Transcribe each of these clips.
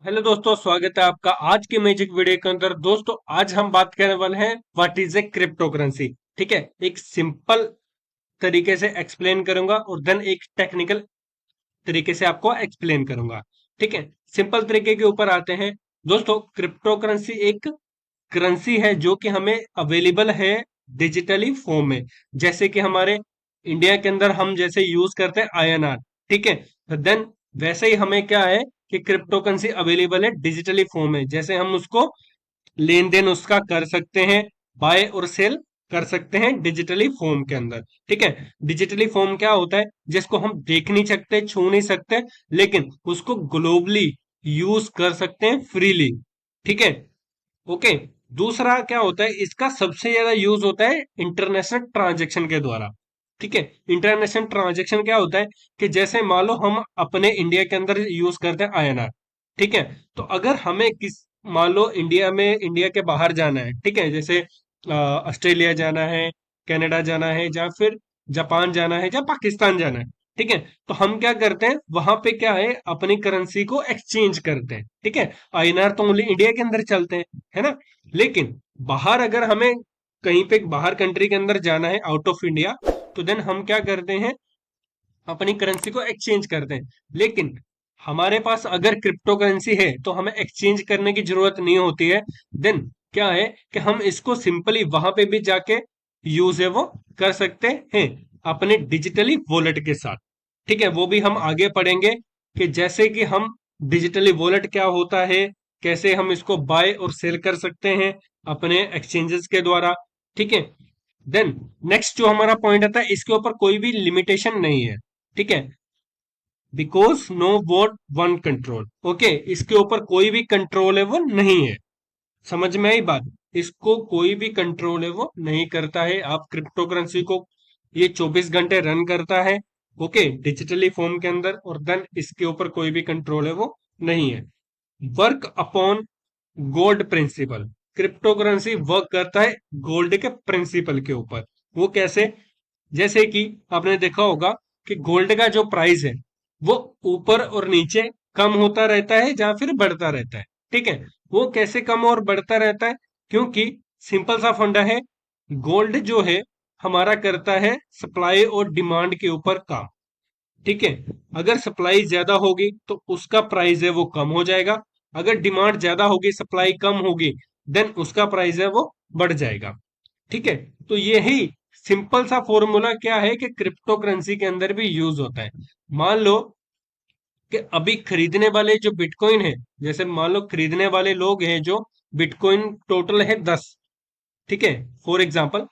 Hello दोस्तों, स्वागत है आपका आज के मैजिक वीडियो के अंदर। दोस्तों, आज हम बात करने वाले हैं what is a crypto currency. ठीक है, एक सिंपल तरीके से एक्सप्लेन करूंगा और देन एक टेक्निकल तरीके से आपको एक्सप्लेन करूंगा। ठीक है, सिंपल तरीके के ऊपर आते हैं। दोस्तों, क्रिप्टो करेंसी एक करेंसी है जो कि हमें अवेलेबल है डिजिटली फॉर्म में। जैसे कि हमारे इंडिया के अंदर हम जैसे यूज करते हैं आईएनआर। ठीक है, तो देन वैसे ही हमें क्या है कि क्रिप्टो करेंसी अवेलेबल है डिजिटली फॉर्म में। जैसे हम उसको लेन देन उसका कर सकते हैं, बाय और सेल कर सकते हैं डिजिटली फॉर्म के अंदर। ठीक है, डिजिटली फॉर्म क्या होता है? जिसको हम देख नहीं सकते, छू नहीं सकते, लेकिन उसको ग्लोबली यूज कर सकते हैं फ्रीली। ठीक है, ओके। दूसरा क्या होता है, इसका सबसे ज्यादा यूज होता है इंटरनेशनल ट्रांजेक्शन के द्वारा। ठीक है, इंटरनेशनल ट्रांजेक्शन क्या होता है कि जैसे मान लो हम अपने इंडिया के अंदर यूज करते हैं आईएनआर। ठीक है, तो अगर हमें किस मान लो इंडिया के बाहर जाना है, ठीक है, जैसे ऑस्ट्रेलिया जाना है, कनाडा जाना है, या फिर जापान जाना है, या पाकिस्तान जाना है। ठीक है, तो हम क्या करते हैं, वहां पे क्या है, अपनी करेंसी को एक्सचेंज करते हैं। ठीक है, आईएनआर तो ओनली इंडिया के अंदर चलते हैं, है ना। लेकिन बाहर अगर हमें कहीं पे बाहर कंट्री के अंदर जाना है, आउट ऑफ इंडिया, तो देन हम क्या करते हैं, अपनी करेंसी को एक्सचेंज करते हैं। लेकिन हमारे पास अगर क्रिप्टो करेंसी है तो हमें एक्सचेंज करने की जरूरत नहीं होती है। देन क्या है कि हम इसको सिंपली वहां पे भी जाके यूज है वो कर सकते हैं अपने डिजिटली वॉलेट के साथ। ठीक है, वो भी हम आगे पढ़ेंगे कि जैसे कि हम डिजिटली वॉलेट क्या होता है, कैसे हम इसको बाय और सेल कर सकते हैं अपने एक्सचेंजेस के द्वारा। ठीक है, देन नेक्स्ट जो हमारा पॉइंट आता है, इसके ऊपर कोई भी लिमिटेशन नहीं है। ठीक है, because no vote one control. Okay, इसके ऊपर कोई भी कंट्रोल है वो नहीं है। समझ में आई बात? इसको कोई भी कंट्रोल है वो नहीं करता है। आप क्रिप्टो करेंसी को ये 24 घंटे रन करता है, ओके, डिजिटली फॉर्म के अंदर, और देन इसके ऊपर कोई भी कंट्रोल है वो नहीं है। Work upon gold principle. Crypto currency work करता है गोल्ड के प्रिंसिपल के ऊपर। वो कैसे? जैसे कि आपने देखा होगा कि गोल्ड का जो प्राइस है वो ऊपर और नीचे कम होता रहता है या फिर बढ़ता रहता है। ठीक है, वो कैसे कम और बढ़ता रहता है? क्योंकि सिंपल सा फंडा है, गोल्ड जो है हमारा करता है सप्लाई और डिमांड के ऊपर काम। ठीक है, अगर सप्लाई ज्यादा होगी तो उसका प्राइस है वो कम हो जाएगा। अगर डिमांड ज्यादा होगी, सप्लाई कम होगी, देन उसका प्राइस है वो बढ़ जाएगा। ठीक है, तो यही सिंपल सा फॉर्मूला क्या है कि क्रिप्टो करेंसी के अंदर भी यूज होता है। मान लो कि अभी खरीदने वाले जो बिटकॉइन है, जैसे मान लो खरीदने वाले लोग हैं जो बिटकॉइन टोटल है 10। ठीक है, फॉर एग्जांपल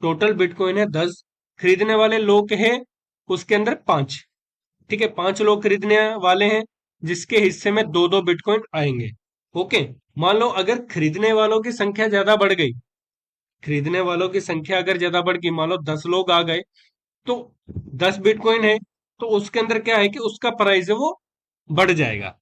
टोटल बिटकॉइन है 10, खरीदने वाले लोग हैं उसके अंदर 5। ठीक है, 5 लोग खरीदने वाले हैं जिसके हिस्से में दो दो बिटकॉइन आएंगे। ओके, मान लो अगर खरीदने वालों की संख्या ज्यादा बढ़ गई, खरीदने वालों की संख्या अगर ज्यादा बढ़ गई, मान लो 10 लोग आ गए, तो 10 बिटकॉइन है, तो उसके अंदर क्या है कि उसका प्राइस है वो बढ़ जाएगा।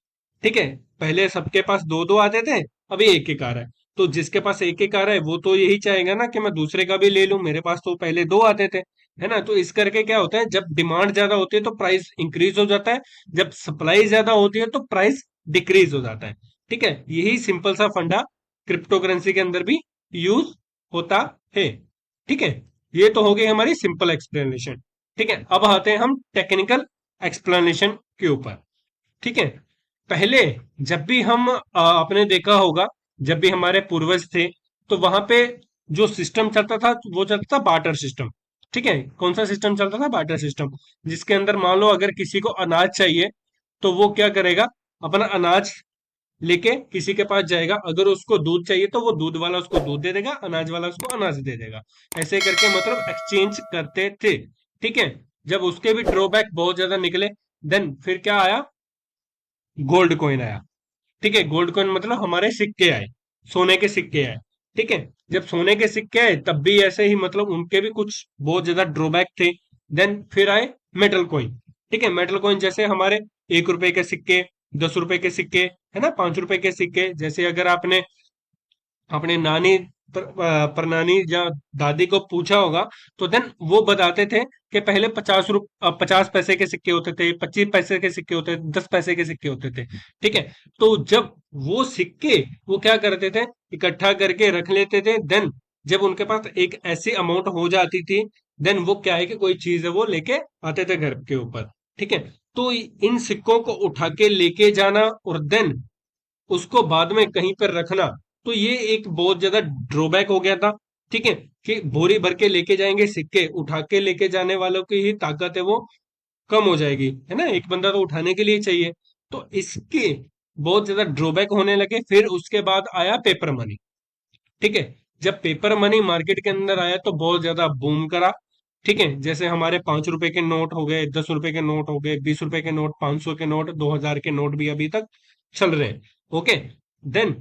ठीक है, पहले सबके पास दो दो आते थे, अभी एक एक आ रहा है। तो जिसके पास एक एक आ रहा है वो तो यही चाहेगा ना कि मैं दूसरे का भी ले लूं, मेरे पास तो पहले दो आते थे, है ना। तो इस करके क्या होता है, जब डिमांड ज्यादा होती है तो प्राइस इंक्रीज हो जाता है, जब सप्लाई ज्यादा होती है तो प्राइस डिक्रीज हो जाता है। ठीक है, यही सिंपल सा फंडा क्रिप्टो करेंसी के अंदर भी यूज होता है। ठीक है, ये तो हो गई हमारी सिंपल एक्सप्लेनेशन। ठीक है, अब आते हैं हम टेक्निकल एक्सप्लेनेशन के ऊपर। ठीक है, पहले जब भी हम आपने देखा होगा, जब भी हमारे पूर्वज थे, तो वहां पे जो सिस्टम चलता था वो चलता था बार्टर सिस्टम। ठीक है, कौन सा सिस्टम चलता था? Barter system. जिसके अंदर मान लो अगर किसी को अनाज चाहिए तो वो क्या करेगा, अपना अनाज लेके किसी के पास जाएगा। अगर उसको दूध चाहिए तो वो दूध वाला उसको दूध दे देगा, अनाज वाला उसको अनाज दे देगा। ऐसे करके मतलब एक्सचेंज करते थे। ठीक है, जब उसके भी ड्रॉबैक बहुत ज्यादा निकले, देन फिर क्या आया, गोल्ड कॉइन आया। ठीक है, गोल्ड कॉइन मतलब हमारे सिक्के आए, सोने के सिक्के आए। ठीक है, जब सोने के सिक्के आए तब भी ऐसे ही मतलब उनके भी कुछ बहुत ज्यादा ड्रॉबैक थे। देन फिर आए मेटल कॉइन। ठीक है, मेटल कॉइन जैसे हमारे 1 रुपए के सिक्के, 10 रुपए के सिक्के, है ना, 5 रुपए के सिक्के। जैसे अगर आपने अपने नानी प्रनानी या दादी को पूछा होगा, तो देन वो बताते थे कि पहले 50 पैसे के सिक्के होते थे, 25 पैसे के सिक्के होते थे, 10 पैसे के सिक्के होते थे। ठीक है। तो जब वो सिक्के वो क्या करते थे, इकट्ठा करके रख लेते थे। देन जब उनके पास एक ऐसी अमाउंट हो जाती थी, देन वो क्या है कि कोई चीज है वो लेके आते थे घर के ऊपर। ठीक है। तो इन सिक्कों को उठा के लेके जाना और देन उसको बाद में कहीं पर रखना, तो ये एक बहुत ज्यादा ड्रॉबैक हो गया था। ठीक है। कि बोरी भर के लेके जाएंगे सिक्के, उठा के लेके जाने वालों की ही ताकत है वो कम हो जाएगी, है ना, एक बंदा तो उठाने के लिए चाहिए। तो इसके बहुत ज्यादा ड्रॉबैक होने लगे। फिर उसके बाद आया पेपर मनी। ठीक है। जब पेपर मनी मार्केट के अंदर आया तो बहुत ज्यादा बूम करा। ठीक है। जैसे हमारे 5 रुपए के नोट हो गए, 10 रुपए के नोट हो गए, 20 रुपए के नोट, 500 के नोट, 2000 के नोट भी अभी तक चल रहे हैं। ओके। देन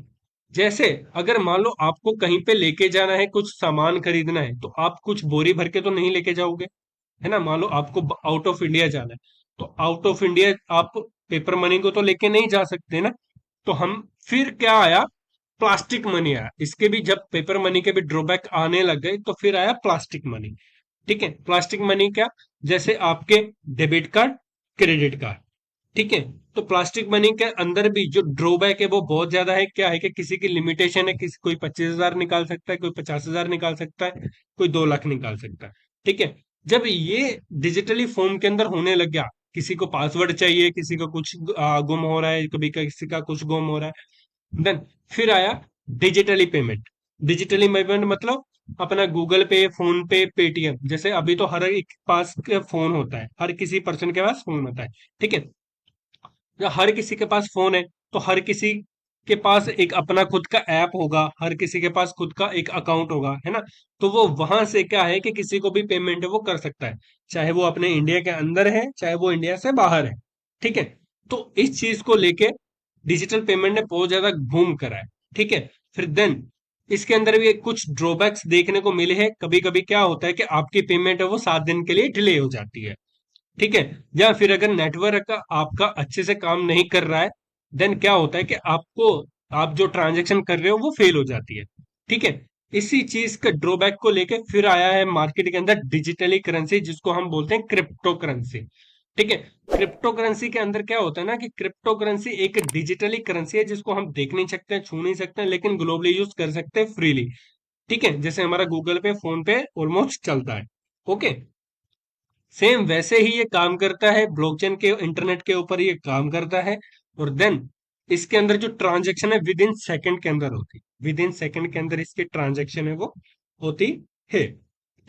जैसे अगर मान लो आपको कहीं पे लेके जाना है, कुछ सामान खरीदना है, तो आप कुछ बोरी भर के तो नहीं लेके जाओगे, है ना। मान लो आपको आउट ऑफ इंडिया जाना है, तो आउट ऑफ इंडिया आप पेपर मनी को तो लेके नहीं जा सकते ना। तो हम फिर क्या आया, प्लास्टिक मनी आया। इसके भी जब पेपर मनी के भी ड्रॉबैक आने लग गए, तो फिर आया प्लास्टिक मनी। ठीक है। प्लास्टिक मनी क्या, जैसे आपके डेबिट कार्ड, क्रेडिट कार्ड। ठीक है। तो प्लास्टिक मनी के अंदर भी जो ड्रॉबैक है वो बहुत ज्यादा है। क्या है कि किसी की लिमिटेशन है, किसी कोई 25,000 निकाल सकता है, कोई 50,000 निकाल सकता है, कोई 2 लाख निकाल सकता है। ठीक है। जब ये डिजिटली फॉर्म के अंदर होने लग गया, किसी को पासवर्ड चाहिए, किसी को कुछ गुम हो रहा है, कभी किसी का कुछ गुम हो रहा है, देन फिर आया डिजिटली पेमेंट। डिजिटली पेमेंट मतलब अपना गूगल पे, फोन पे, पेटीएम। जैसे अभी तो हर एक के पास फोन होता है, हर किसी पर्सन के पास फोन होता है। ठीक है। या हर किसी के पास फोन है, तो हर किसी के पास एक अपना खुद का ऐप होगा, हर किसी के पास खुद का एक अकाउंट होगा, है ना। तो वो वहां से क्या है कि किसी को भी पेमेंट है वो कर सकता है, चाहे वो अपने इंडिया के अंदर है, चाहे वो इंडिया से बाहर है। ठीक है। तो इस चीज को लेके डिजिटल पेमेंट ने बहुत ज्यादा बूम करा है। ठीक है। फिर देन इसके अंदर भी कुछ ड्रॉबैक्स देखने को मिले हैं। कभी कभी क्या होता है कि आपकी पेमेंट है वो 7 दिन के लिए डिले हो जाती है। ठीक है। या फिर अगर नेटवर्क का आपका अच्छे से काम नहीं कर रहा है, देन क्या होता है कि आपको, आप जो ट्रांजेक्शन कर रहे हो वो फेल हो जाती है। ठीक है। इसी चीज का ड्रॉबैक को लेके फिर आया है मार्केट के अंदर डिजिटली करेंसी, जिसको हम बोलते हैं क्रिप्टो करेंसी। ठीक है। क्रिप्टो करेंसी के अंदर क्या होता है ना कि क्रिप्टो करेंसी एक डिजिटली करेंसी है जिसको हम देख नहीं सकते, छू नहीं सकते, लेकिन ग्लोबली यूज कर सकते हैं फ्रीली। ठीक है। जैसे हमारा गूगल पे, फोन पे ऑलमोस्ट चलता है। ओके। सेम वैसे ही ये काम करता है, ब्लॉकचेन के इंटरनेट के ऊपर ये काम करता है। और देन इसके अंदर जो ट्रांजैक्शन है विद इन सेकंड के अंदर होती है, विद इन सेकंड के अंदर इसकी ट्रांजैक्शन है वो होती है।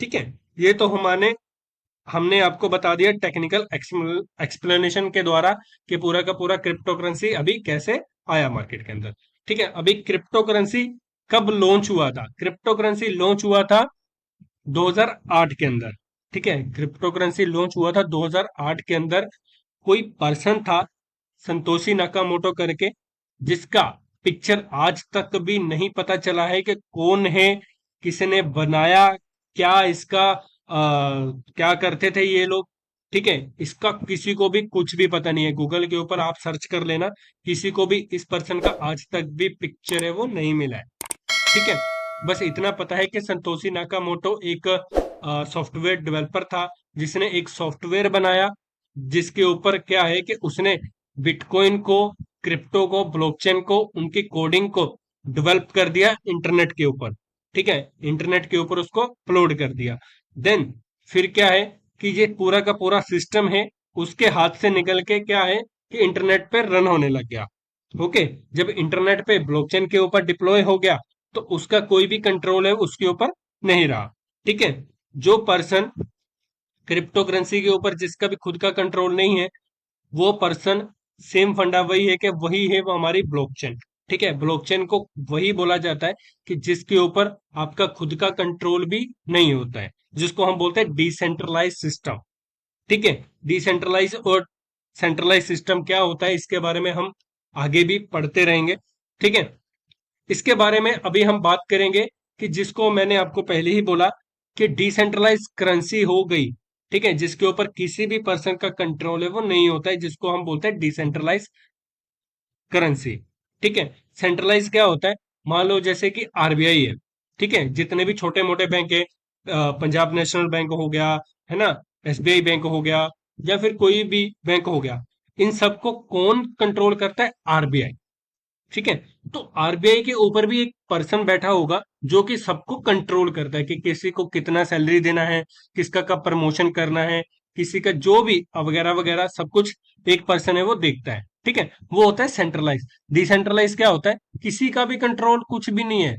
ठीक है। ये तो हमारे हमने आपको बता दिया टेक्निकल एक्सप्लेनेशन के द्वारा कि पूरा का पूरा क्रिप्टो करेंसी अभी कैसे आया मार्केट के अंदर। ठीक है। अभी क्रिप्टो करेंसी कब लॉन्च हुआ था, क्रिप्टो करेंसी लॉन्च हुआ था 2008 के अंदर। ठीक है। क्रिप्टो करेंसी लॉन्च हुआ था 2008 के अंदर। कोई पर्सन था संतोषी नाकामोटो करके, जिसका पिक्चर आज तक भी नहीं पता चला है कि कौन है, किसने बनाया, क्या इसका क्या करते थे ये लोग। ठीक है। इसका किसी को भी कुछ भी पता नहीं है। गूगल के ऊपर आप सर्च कर लेना, किसी को भी इस पर्सन का आज तक भी पिक्चर है वो नहीं मिला है। ठीक है। बस इतना पता है कि संतोषी नाकामोटो एक सॉफ्टवेयर डेवलपर था, जिसने एक सॉफ्टवेयर बनाया, जिसके ऊपर क्या है कि उसने बिटकॉइन को, क्रिप्टो को, ब्लॉकचेन को, उनकी कोडिंग को डेवलप कर दिया इंटरनेट के ऊपर। ठीक है। इंटरनेट के ऊपर उसको अपलोड कर दिया। देन फिर क्या है कि ये पूरा का पूरा सिस्टम है उसके हाथ से निकल के क्या है कि इंटरनेट पे रन होने लग गया। ओके। जब इंटरनेट पे ब्लॉकचेन के ऊपर डिप्लॉय हो गया, तो उसका कोई भी कंट्रोल है उसके ऊपर नहीं रहा। ठीक है। जो पर्सन क्रिप्टो करेंसी के ऊपर जिसका भी खुद का कंट्रोल नहीं है, वो पर्सन, सेम फंडा वही है कि वही है वो हमारी ब्लॉकचेन। ठीक है। ब्लॉकचेन को वही बोला जाता है कि जिसके ऊपर आपका खुद का कंट्रोल भी नहीं होता है, जिसको हम बोलते हैं डिसेंट्रलाइज सिस्टम। ठीक है। डिसेंट्रलाइज और सेंट्रलाइज सिस्टम क्या होता है, इसके बारे में हम आगे भी पढ़ते रहेंगे। ठीक है। इसके बारे में अभी हम बात करेंगे कि जिसको मैंने आपको पहले ही बोला कि डिसेंट्रलाइज करेंसी हो गई। ठीक है। जिसके ऊपर किसी भी पर्सन का कंट्रोल है वो नहीं होता है, जिसको हम बोलते हैं डिसेंट्रलाइज करेंसी। ठीक है। सेंट्रलाइज क्या होता है, मान लो जैसे कि आरबीआई है। ठीक है, जितने भी छोटे मोटे बैंक है, पंजाब नेशनल बैंक हो गया, है ना, एसबीआई बैंक हो गया, या फिर कोई भी बैंक हो गया, इन सबको कौन कंट्रोल करता है? आरबीआई। ठीक है, तो आरबीआई के ऊपर भी एक पर्सन बैठा होगा जो कि सबको कंट्रोल करता है कि किसी को कितना सैलरी देना है, किसका कब प्रमोशन करना है, किसी का जो भी वगैरह वगैरह सब कुछ एक पर्सन है वो देखता है। ठीक है, वो होता है सेंट्रलाइज। डिसेंट्रलाइज क्या होता है? किसी का भी कंट्रोल कुछ भी नहीं है।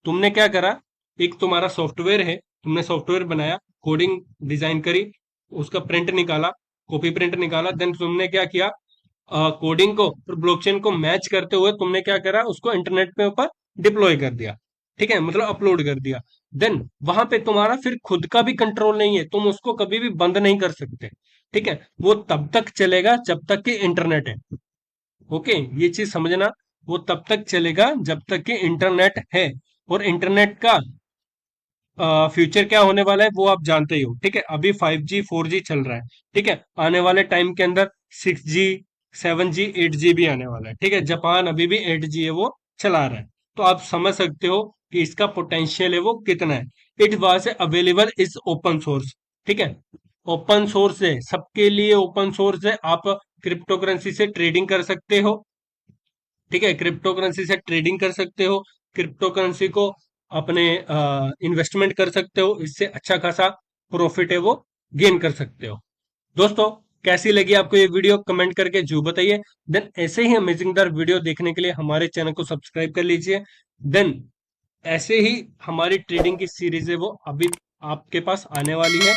तुमने क्या करा, एक तुम्हारा सॉफ्टवेयर है, तुमने सॉफ्टवेयर बनाया, कोडिंग डिजाइन करी, उसका प्रिंट निकाला, कॉपी प्रिंट निकाला, देन तुमने क्या किया, कोडिंग को और ब्लॉकचेन को मैच करते हुए तुमने क्या करा, उसको इंटरनेट पे ऊपर डिप्लॉय कर दिया। ठीक है, मतलब अपलोड कर दिया। देन वहां पे तुम्हारा फिर खुद का भी कंट्रोल नहीं है, तुम उसको कभी भी बंद नहीं कर सकते। ठीक है, वो तब तक चलेगा जब तक कि इंटरनेट है। ओके, ये चीज समझना, वो तब तक चलेगा जब तक कि इंटरनेट है। और इंटरनेट का फ्यूचर क्या होने वाला है वो आप जानते ही हो। ठीक है, अभी 5G 4G चल रहा है। ठीक है, आने वाले टाइम के अंदर 6G 7G 8G भी आने वाला है। ठीक है, जापान अभी भी 8G है वो चला रहा है। तो आप समझ सकते हो कि इसका पोटेंशियल है वो कितना है। It was available is open source. ठीक है, ओपन सोर्स है, सबके लिए ओपन सोर्स है। आप क्रिप्टो करेंसी से ट्रेडिंग कर सकते हो। ठीक है, क्रिप्टो करेंसी से ट्रेडिंग कर सकते हो, क्रिप्टो करेंसी को अपने इन्वेस्टमेंट कर सकते हो, इससे अच्छा खासा प्रॉफिट है वो गेन कर सकते हो। दोस्तों, कैसी लगी आपको ये वीडियो कमेंट करके जरूर बताइए। देन ऐसे ही अमेजिंगदार वीडियो देखने के लिए हमारे चैनल को सब्सक्राइब कर लीजिए। देन ऐसे ही हमारी ट्रेडिंग की सीरीज है वो अभी आपके पास आने वाली है।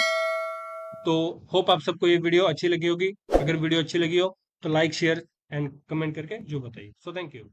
तो होप आप सबको ये वीडियो अच्छी लगी होगी। अगर वीडियो अच्छी लगी हो तो लाइक शेयर एंड कमेंट करके जो बताइए। So thank you.